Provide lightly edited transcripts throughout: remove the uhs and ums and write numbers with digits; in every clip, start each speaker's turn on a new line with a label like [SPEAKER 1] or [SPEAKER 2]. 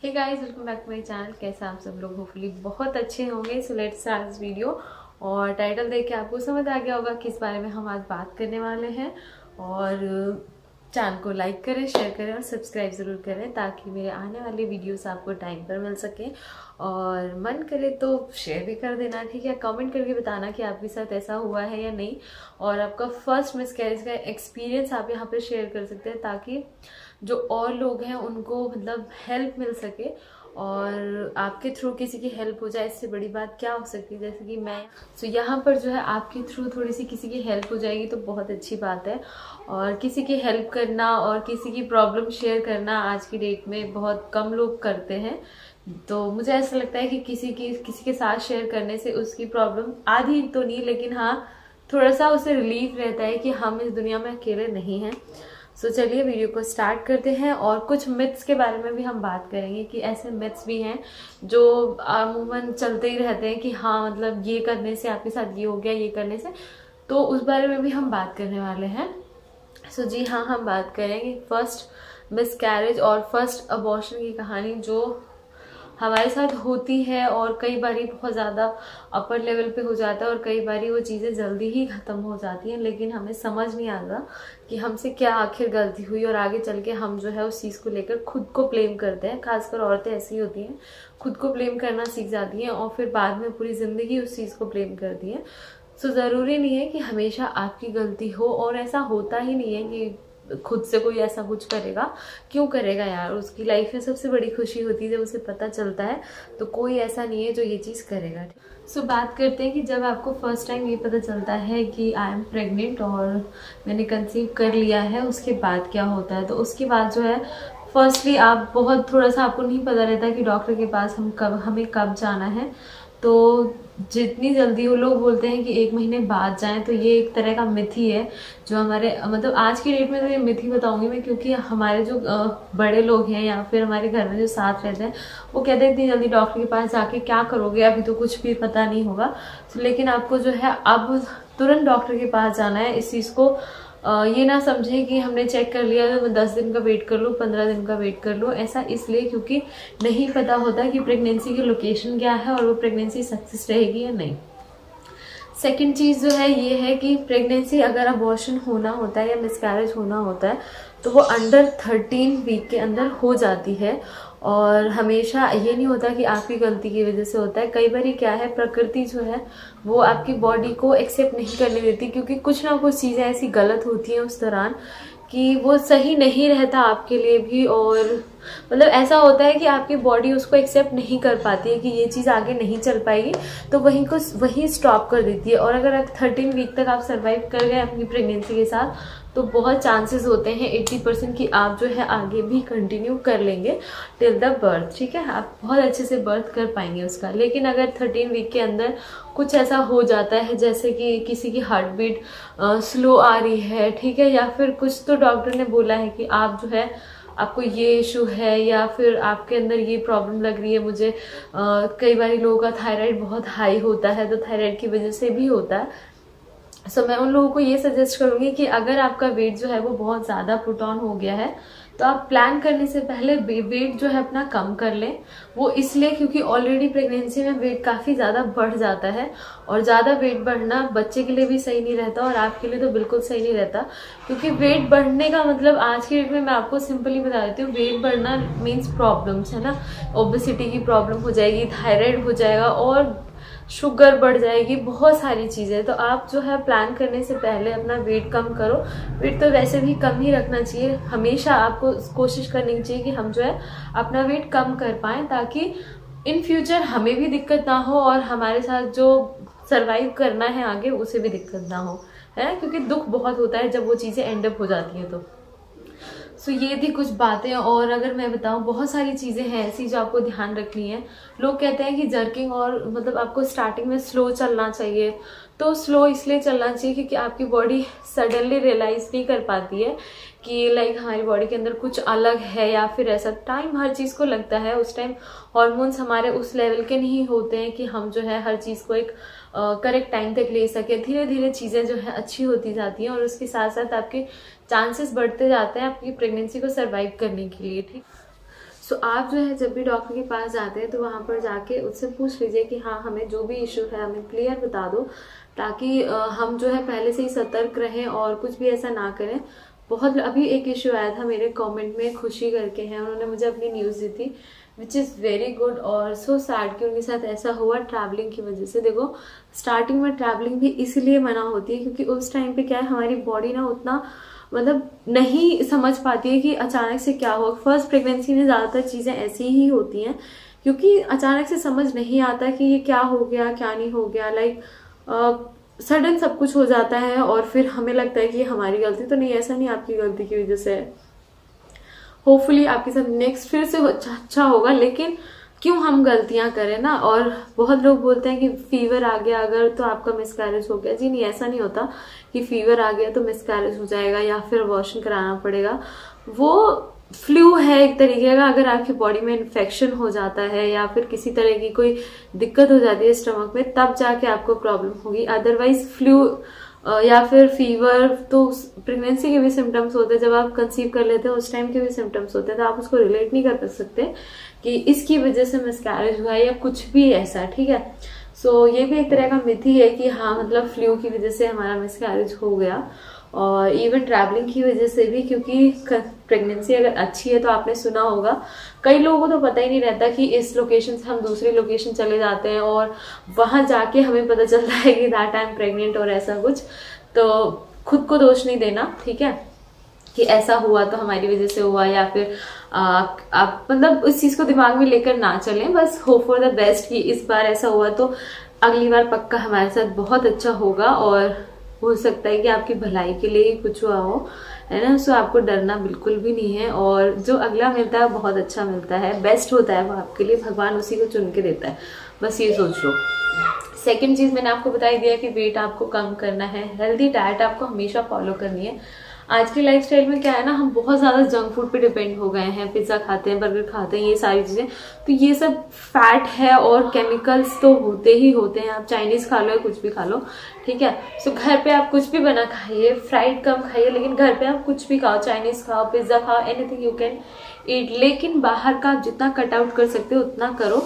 [SPEAKER 1] Hey guys, welcome back to my channel. कैसे आप सब लोग? होपफुली बहुत अच्छे होंगे। So let's start this video. और टाइटल देख के आपको समझ आ गया होगा किस बारे में हम आज बात करने वाले हैं। और चैनल को लाइक करें, शेयर करें और सब्सक्राइब ज़रूर करें ताकि मेरे आने वाले वीडियोस आपको टाइम पर मिल सके। और मन करे तो शेयर भी कर देना, ठीक है। कमेंट करके बताना कि आपके साथ ऐसा हुआ है या नहीं। और आपका फर्स्ट मिसकैरेज का एक्सपीरियंस आप यहाँ पे शेयर कर सकते हैं ताकि जो और लोग हैं उनको मतलब हेल्प मिल सके और आपके थ्रू किसी की हेल्प हो जाए। इससे बड़ी बात क्या हो सकती है। जैसे कि मैं यहाँ पर जो है आपके थ्रू थोड़ी सी किसी की हेल्प हो जाएगी तो बहुत अच्छी बात है। और किसी की हेल्प करना और किसी की प्रॉब्लम शेयर करना आज की डेट में बहुत कम लोग करते हैं। तो मुझे ऐसा लगता है कि किसी के साथ शेयर करने से उसकी प्रॉब्लम आधी तो नहीं, लेकिन हाँ थोड़ा सा उसे रिलीफ रहता है कि हम इस दुनिया में अकेले नहीं हैं। सो चलिए वीडियो को स्टार्ट करते हैं। और कुछ मिथ्स के बारे में भी हम बात करेंगे कि ऐसे मिथ्स भी हैं जो अमूमन चलते ही रहते हैं कि हाँ मतलब ये करने से आपके साथ ये हो गया, ये करने से, तो उस बारे में भी हम बात करने वाले हैं। सो जी हाँ, हम बात करेंगे फर्स्ट मिसकैरेज और फर्स्ट अबॉर्शन की कहानी जो हमारे साथ होती है। और कई बारी बहुत ज़्यादा अपर लेवल पे हो जाता है और कई बारी वो चीज़ें जल्दी ही ख़त्म हो जाती हैं, लेकिन हमें समझ नहीं आता कि हमसे क्या आखिर गलती हुई। और आगे चल के हम जो है उस चीज़ को लेकर खुद को ब्लेम करते हैं। खासकर औरतें ऐसी होती हैं, खुद को ब्लेम करना सीख जाती हैं और फिर बाद में पूरी ज़िंदगी उस चीज़ को ब्लेम करती हैं। सो ज़रूरी नहीं है कि हमेशा आपकी गलती हो, और ऐसा होता ही नहीं है कि खुद से कोई ऐसा कुछ करेगा। क्यों करेगा यार? उसकी लाइफ में सबसे बड़ी खुशी होती है जब उसे पता चलता है। तो कोई ऐसा नहीं है जो ये चीज़ करेगा। सो बात करते हैं कि जब आपको फर्स्ट टाइम ये पता चलता है कि आई एम प्रेग्नेंट और मैंने कंसीव कर लिया है, उसके बाद क्या होता है। तो उसके बाद जो है फर्स्टली आप बहुत थोड़ा सा आपको नहीं पता रहता कि डॉक्टर के पास हमें कब जाना है। तो जितनी जल्दी वो लोग बोलते हैं कि 1 महीने बाद जाएं, तो ये एक तरह का मिथ ही है जो हमारे मतलब आज की डेट में तो ये मिथ ही बताऊंगी मैं, क्योंकि हमारे जो बड़े लोग हैं या फिर हमारे घर में जो साथ रहते हैं वो कहते हैं इतनी जल्दी डॉक्टर के पास जाके क्या करोगे, अभी तो कुछ भी पता नहीं होगा। तो लेकिन आपको जो है अब तुरंत डॉक्टर के पास जाना है। इस चीज़ को ये ना समझें कि हमने चेक कर लिया तो 10 दिन का वेट कर लो, 15 दिन का वेट कर लो। ऐसा इसलिए क्योंकि नहीं पता होता कि प्रेगनेंसी की लोकेशन क्या है और वो प्रेगनेंसी सक्सेस रहेगी या नहीं। सेकंड चीज़ जो है ये है कि प्रेगनेंसी अगर अबॉर्शन होना होता है या मिसकैरेज होना होता है तो वो अंडर 13 वीक के अंदर हो जाती है। और हमेशा ये नहीं होता कि आपकी गलती की वजह से होता है। कई बार क्या है, प्रकृति जो है वो आपकी बॉडी को एक्सेप्ट नहीं करने देती, क्योंकि कुछ ना कुछ चीज़ें ऐसी गलत होती हैं उस दौरान कि वो सही नहीं रहता आपके लिए भी। और मतलब ऐसा होता है कि आपकी बॉडी उसको एक्सेप्ट नहीं कर पाती है कि ये चीज़ आगे नहीं चल पाएगी, तो वहीं स्टॉप कर देती है। और अगर आप 13 वीक तक आप सर्वाइव कर गए अपनी प्रेगनेंसी के साथ तो बहुत चांसेस होते हैं 80% कि आप जो है आगे भी कंटिन्यू कर लेंगे टिल द बर्थ, ठीक है। आप बहुत अच्छे से बर्थ कर पाएंगे उसका। लेकिन अगर 13 वीक के अंदर कुछ ऐसा हो जाता है जैसे कि किसी की हार्ट बीट स्लो आ रही है, ठीक है, या फिर कुछ तो डॉक्टर ने बोला है कि आप जो है आपको ये इशू है या फिर आपके अंदर ये प्रॉब्लम लग रही है मुझे। कई बार लोगों का थायराइड बहुत हाई होता है तो थायराइड की वजह से भी होता है। सो मैं उन लोगों को ये सजेस्ट करूंगी कि अगर आपका वेट जो है वो बहुत ज़्यादा पुट ऑन हो गया है तो आप प्लान करने से पहले वेट जो है अपना कम कर लें। वो इसलिए क्योंकि ऑलरेडी प्रेगनेंसी में वेट काफ़ी ज़्यादा बढ़ जाता है और ज़्यादा वेट बढ़ना बच्चे के लिए भी सही नहीं रहता और आपके लिए तो बिल्कुल सही नहीं रहता। क्योंकि वेट बढ़ने का मतलब आज की डेट में मैं आपको सिंपली बता देती हूँ, वेट बढ़ना मीन्स प्रॉब्लम्स है ना। ओबेसिटी की प्रॉब्लम हो जाएगी, थायराइड हो जाएगा और शुगर बढ़ जाएगी, बहुत सारी चीज़ें। तो आप जो है प्लान करने से पहले अपना वेट कम करो। वेट तो वैसे भी कम ही रखना चाहिए, हमेशा आपको कोशिश करनी चाहिए कि हम जो है अपना वेट कम कर पाएँ ताकि इन फ्यूचर हमें भी दिक्कत ना हो और हमारे साथ जो सरवाइव करना है आगे उसे भी दिक्कत ना हो, है। क्योंकि दुख बहुत होता है जब वो चीज़ें एंड अप हो जाती हैं। तो सो ये थी कुछ बातें। और अगर मैं बताऊं बहुत सारी चीज़ें हैं ऐसी जो आपको ध्यान रखनी है। लोग कहते हैं कि जर्किंग और मतलब आपको स्टार्टिंग में स्लो चलना चाहिए। तो स्लो इसलिए चलना चाहिए क्योंकि आपकी बॉडी सडनली रियलाइज नहीं कर पाती है कि लाइक हमारी बॉडी के अंदर कुछ अलग है या फिर ऐसा। टाइम हर चीज़ को लगता है, उस टाइम हॉर्मोन्स हमारे उस लेवल के नहीं होते हैं कि हम जो है हर चीज़ को एक करेक्ट टाइम तक ले सके। धीरे धीरे चीज़ें जो है अच्छी होती जाती हैं और उसके साथ साथ आपके चांसेस बढ़ते जाते हैं आपकी प्रेगनेंसी को सर्वाइव करने के लिए, ठीक। सो आप जो है जब भी डॉक्टर के पास जाते हैं तो वहाँ पर जाके उससे पूछ लीजिए कि हाँ हमें जो भी इश्यू है हमें क्लियर बता दो, ताकि हम जो है पहले से ही सतर्क रहें और कुछ भी ऐसा ना करें। बहुत अभी एक इश्यू आया था मेरे कमेंट में, खुशी करके हैं, उन्होंने मुझे अपनी न्यूज़ दी थी विच इज़ वेरी गुड और सो सैड कि उनके साथ ऐसा हुआ ट्रैवलिंग की वजह से। देखो स्टार्टिंग में ट्रैवलिंग भी इसलिए मना होती है क्योंकि उस टाइम पे क्या है हमारी बॉडी ना उतना मतलब नहीं समझ पाती है कि अचानक से क्या हो। फर्स्ट प्रेगनेंसी में ज़्यादातर चीज़ें ऐसी ही होती हैं क्योंकि अचानक से समझ नहीं आता कि ये क्या हो गया क्या नहीं हो गया, लाइक सडन सब कुछ हो जाता है और फिर हमें लगता है कि ये हमारी गलती, तो नहीं ऐसा नहीं आपकी गलती की वजह से है। होपफुली आपके साथ नेक्स्ट फिर से अच्छा होगा, लेकिन क्यों हम गलतियां करें ना। और बहुत लोग बोलते हैं कि फीवर आ गया अगर तो आपका मिसकैरेज हो गया। जी नहीं, ऐसा नहीं होता कि फीवर आ गया तो मिसकैरेज हो जाएगा या फिर अबॉर्शन कराना पड़ेगा। वो फ्लू है एक तरीके का। अगर आपकी बॉडी में इन्फेक्शन हो जाता है या फिर किसी तरह की कोई दिक्कत हो जाती है स्टमक में, तब जाके आपको प्रॉब्लम होगी। अदरवाइज फ्लू या फिर फीवर तो प्रेगनेंसी के भी सिम्टम्स होते हैं, जब आप कंसीव कर लेते हैं उस टाइम के भी सिम्टम्स होते हैं, तो आप उसको रिलेट नहीं कर सकते कि इसकी वजह से मिसकैरेज हुआ या कुछ भी ऐसा, ठीक है। सो ये भी एक तरह का मिथ ही है कि हाँ मतलब फ्लू की वजह से हमारा मिसकैरेज हो गया, और इवन ट्रैवलिंग की वजह से भी, क्योंकि प्रेगनेंसी अगर अच्छी है तो आपने सुना होगा कई लोगों को तो पता ही नहीं रहता कि इस लोकेशन से हम दूसरी लोकेशन चले जाते हैं और वहां जाके हमें पता चलता है कि दैट आई एम प्रेग्नेंट और ऐसा कुछ। तो खुद को दोष नहीं देना, ठीक है, कि ऐसा हुआ तो हमारी वजह से हुआ, या फिर आप मतलब उस चीज को दिमाग में लेकर ना चलें। बस होप फॉर द बेस्ट कि इस बार ऐसा हुआ तो अगली बार पक्का हमारे साथ बहुत अच्छा होगा, और हो सकता है कि आपकी भलाई के लिए ही कुछ हुआ हो, है ना। सो आपको डरना बिल्कुल भी नहीं है, और जो अगला मिलता है बहुत अच्छा मिलता है, बेस्ट होता है वो आपके लिए, भगवान उसी को चुन के देता है, बस ये सोच लो। सेकंड चीज मैंने आपको बता दिया कि वेट आपको कम करना है, हेल्दी डाइट आपको हमेशा फॉलो करनी है। आज की लाइफस्टाइल में क्या है ना, हम बहुत ज्यादा जंक फूड पे डिपेंड हो गए हैं, पिज्जा खाते हैं, बर्गर खाते हैं, ये सारी चीजें, तो ये सब फैट है और केमिकल्स तो होते ही होते हैं। आप चाइनीज खा लो या कुछ भी खा लो, ठीक है। सो घर पे आप कुछ भी बना खाइए, फ्राइड कम खाइए, लेकिन घर पे आप कुछ भी खाओ, चाइनीज खाओ, पिज्जा खाओ, एनीथिंग यू कैन ईट, लेकिन बाहर का आप जितना कट आउट कर सकते हो उतना करो,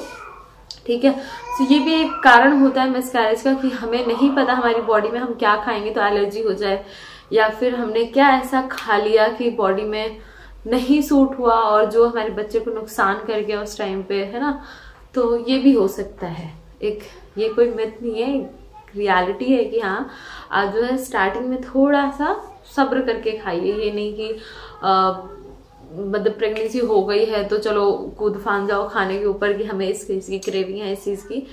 [SPEAKER 1] ठीक है। तो ये भी एक कारण होता है मिसकैरेज का कि हमें नहीं पता हमारी बॉडी में हम क्या खाएंगे तो एलर्जी हो जाए, या फिर हमने क्या ऐसा खा लिया कि बॉडी में नहीं सूट हुआ और जो हमारे बच्चे को नुकसान कर गया उस टाइम पे, है ना। तो ये भी हो सकता है, एक ये कोई मिथ नहीं है, रियलिटी है कि हाँ आप जो है स्टार्टिंग में थोड़ा सा सब्र करके खाइए। ये नहीं कि मतलब प्रेगनेंसी हो गई है तो चलो कूद फान जाओ खाने के ऊपर कि हमें इस चीज की क्रेविंग है, इस चीज की।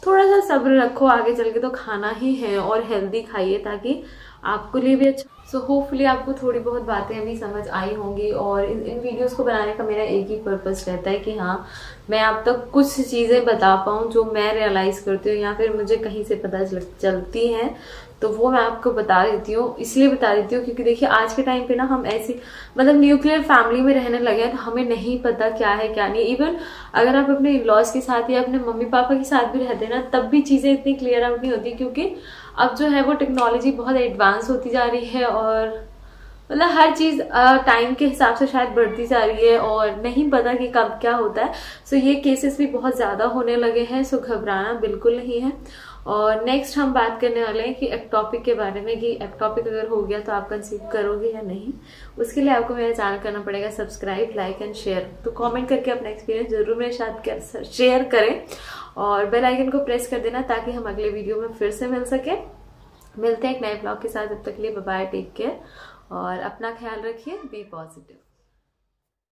[SPEAKER 1] थोड़ा सा सब्र रखो, आगे चल के तो खाना ही है, और हेल्दी खाइए ताकि आपको लिए भी अच्छा। सो होपफुली आपको थोड़ी बहुत बातें अभी समझ आई होंगी, और इन वीडियोस को बनाने का मेरा एक ही पर्पस रहता है कि हाँ मैं आप तक कुछ चीजें बता पाऊँ जो मैं रियलाइज करती हूँ या फिर मुझे कहीं से पता चलती हैं, तो वो मैं आपको बता देती हूँ। इसलिए बता देती हूँ क्योंकि देखिए आज के टाइम पे ना हम ऐसी मतलब न्यूक्लियर फैमिली में रहने लगे हैं, तो हमें नहीं पता क्या है क्या नहीं। इवन अगर आप अपने इन-लॉज के साथ या अपने मम्मी पापा के साथ भी रहते हैं ना, तब भी चीजें इतनी क्लियर आउट नहीं होती, क्योंकि अब जो है वो टेक्नोलॉजी बहुत एडवांस होती जा रही है, और मतलब हर चीज टाइम के हिसाब से शायद बढ़ती जा रही है और नहीं पता कि कब क्या होता है। सो ये केसेस भी बहुत ज्यादा होने लगे हैं, सो घबराना बिल्कुल नहीं है। और नेक्स्ट हम बात करने वाले हैं कि एक्टोपिक के बारे में, कि एक्टोपिक अगर हो गया तो आप कंसीव करोगे या नहीं। उसके लिए आपको मेरा चैनल करना पड़ेगा सब्सक्राइब, लाइक एंड शेयर। तो कमेंट करके अपना एक्सपीरियंस जरूर मेरे साथ शेयर करें, और बेल आइकन को प्रेस कर देना ताकि हम अगले वीडियो में फिर से मिल सके। मिलते हैं एक नए ब्लॉग के साथ, जब तक के लिए बाय बाय, टेक केयर, और अपना ख्याल रखिए, बी पॉजिटिव।